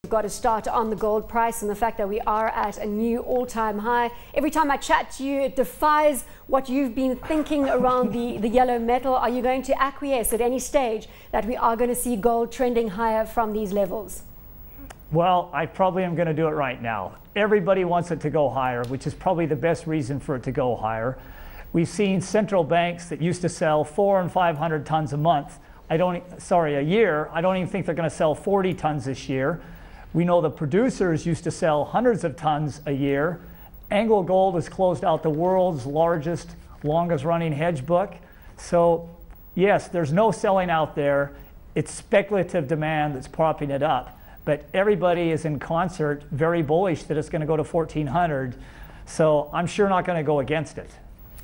We've got to start on the gold price and the fact that we are at a new all-time high. Every time I chat to you, it defies what you've been thinking around the yellow metal. Are you going to acquiesce at any stage that we are going to see gold trending higher from these levels? Well, I probably am going to do it right now. Everybody wants it to go higher, which is probably the best reason for it to go higher. We've seen central banks that used to sell 400 and 500 tons a month. A year. I don't even think they're going to sell 40 tons this year. We know the producers used to sell hundreds of tons a year. Anglo Gold has closed out the world's largest, longest running hedge book. So yes, there's no selling out there. It's speculative demand that's propping it up. But everybody is in concert very bullish that it's going to go to 1,400. So I'm sure not going to go against it.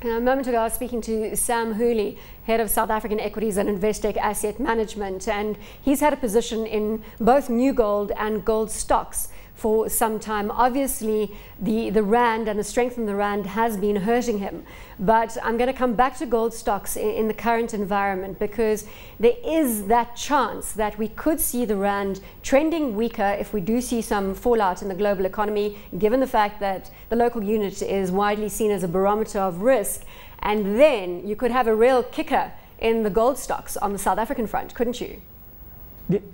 A moment ago, I was speaking to Sam Hooley, head of South African Equities and Investec Asset Management, and he's had a position in both new gold and gold stocks for some time. Obviously, the rand and the strength in the rand has been hurting him. But I'm going to come back to gold stocks in the current environment, because there is that chance that we could see the rand trending weaker if we do see some fallout in the global economy, given the fact that the local unit is widely seen as a barometer of risk. And then you could have a real kicker in the gold stocks on the South African front, couldn't you?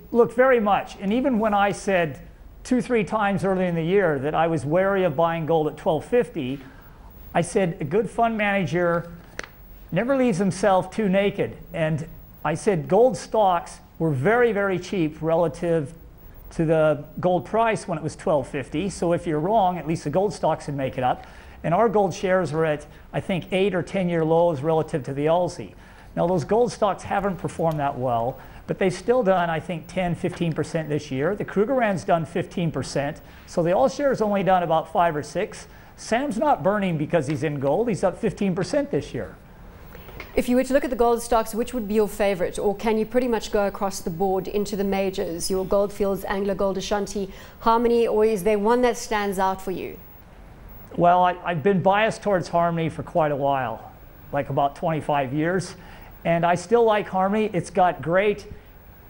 Look, very much. And even when I said 2-3 times early in the year that I was wary of buying gold at $1,250, I said a good fund manager never leaves himself too naked. And I said gold stocks were very, very cheap relative to the gold price when it was $1,250. So if you're wrong, at least the gold stocks would make it up. And our gold shares were at, I think, 8 or 10-year lows relative to the Aussie. Now, those gold stocks haven't performed that well, but they've still done, I think, 10-15% this year. The Krugerrand's done 15%. So the all-shares only done about 5 or 6. Sam's not burning because he's in gold. He's up 15% this year. If you were to look at the gold stocks, which would be your favorite? Or can you pretty much go across the board into the majors, your Goldfields, Anglo Gold, Ashanti, Harmony, or is there one that stands out for you? Well, I've been biased towards Harmony for quite a while, like about 25 years. And I still like Harmony. It's got great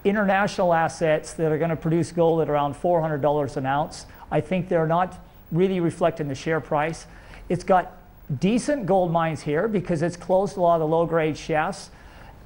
international assets that are going to produce gold at around $400 an ounce. I think they're not really reflecting the share price. It's got decent gold mines here because it's closed a lot of the low-grade shafts.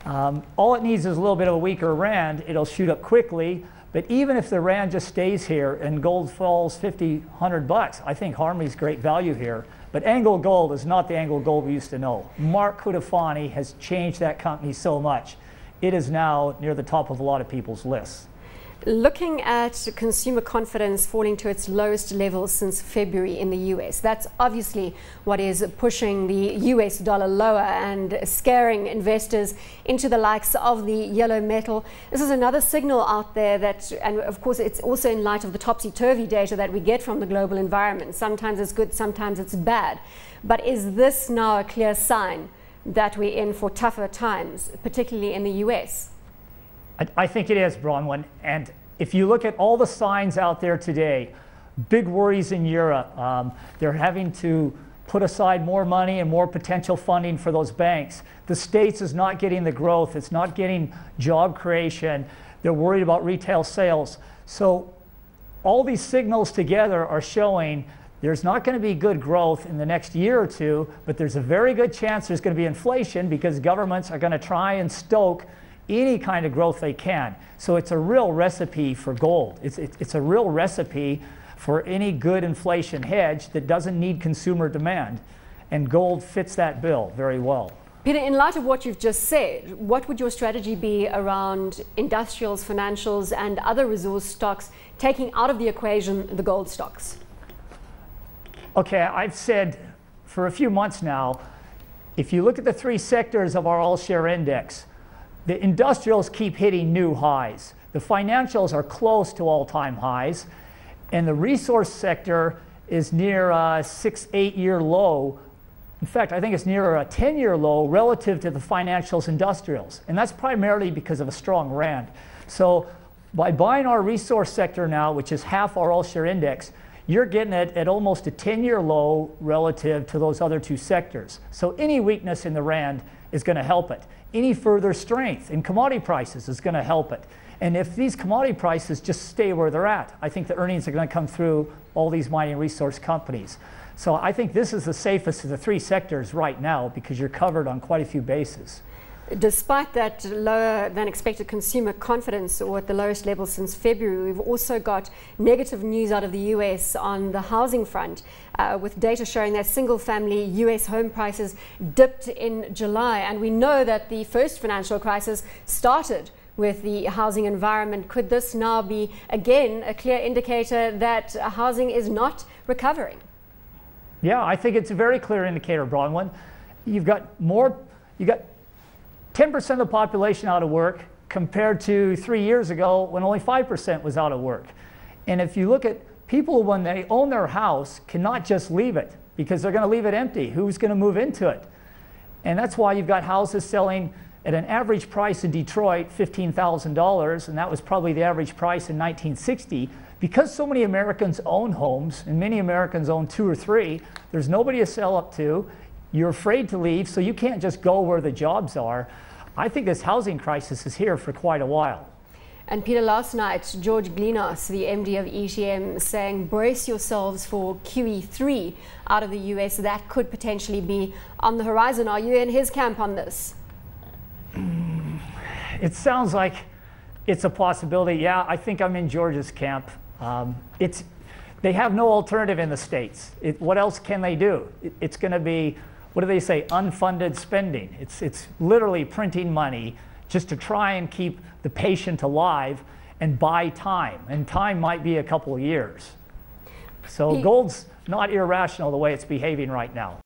All it needs is a little bit of a weaker rand. It'll shoot up quickly. But even if the rand just stays here and gold falls 50, 100 bucks, I think Harmony's great value here. But Anglo Gold is not the Anglo Gold we used to know. Mark Cutifani has changed that company so much. It is now near the top of a lot of people's lists. Looking at consumer confidence falling to its lowest level since February in the US, that's obviously what is pushing the US dollar lower and scaring investors into the likes of the yellow metal. This is another signal out there that, and of course it's also in light of the topsy-turvy data that we get from the global environment. Sometimes it's good, sometimes it's bad. But is this now a clear sign that we're in for tougher times, particularly in the US? I think it is, Bronwyn. And if you look at all the signs out there today, big worries in Europe. They're having to put aside more money and more potential funding for those banks. The States is not getting the growth. It's not getting job creation. They're worried about retail sales. So all these signals together are showing there's not going to be good growth in the next year or two, but there's a very good chance there's going to be inflation because governments are going to try and stoke any kind of growth they can. So it's a real recipe for gold. It's a real recipe for any good inflation hedge that doesn't need consumer demand. And gold fits that bill very well. Peter, in light of what you've just said, what would your strategy be around industrials, financials, and other resource stocks, taking out of the equation the gold stocks? Okay, I've said for a few months now, if you look at the 3 sectors of our all-share index, the industrials keep hitting new highs. The financials are close to all-time highs. And the resource sector is near a 6-8-year low. In fact, I think it's near a 10-year low relative to the financials industrials. And that's primarily because of a strong rand. So by buying our resource sector now, which is half our all-share index, you're getting it at almost a 10-year low relative to those other 2 sectors. So any weakness in the rand is going to help it. Any further strength in commodity prices is going to help it. And if these commodity prices just stay where they're at, I think the earnings are going to come through all these mining resource companies. So I think this is the safest of the three sectors right now because you're covered on quite a few bases. Despite that lower than expected consumer confidence, or at the lowest level since February, we've also got negative news out of the US on the housing front, with data showing that single-family US home prices dipped in July. And we know that the first financial crisis started with the housing environment. Could this now be, again, a clear indicator that housing is not recovering? Yeah, I think it's a very clear indicator, Bronwyn. You've got 10% of the population out of work compared to 3 years ago when only 5% was out of work. And if you look at people, when they own their house, cannot just leave it because they're going to leave it empty. Who's going to move into it? And that's why you've got houses selling at an average price in Detroit, $15,000, and that was probably the average price in 1960. Because so many Americans own homes, and many Americans own 2 or 3, there's nobody to sell up to. You're afraid to leave, so you can't just go where the jobs are. I think this housing crisis is here for quite a while. And Peter, last night, George Glynis, the MD of ETM, saying brace yourselves for QE3 out of the US. That could potentially be on the horizon. Are you in his camp on this? It sounds like it's a possibility. Yeah, I think I'm in George's camp. They have no alternative in the States. What else can they do? It's going to be, what do they say, unfunded spending. It's literally printing money just to try and keep the patient alive and buy time. And time might be a couple of years. So gold's not irrational the way it's behaving right now.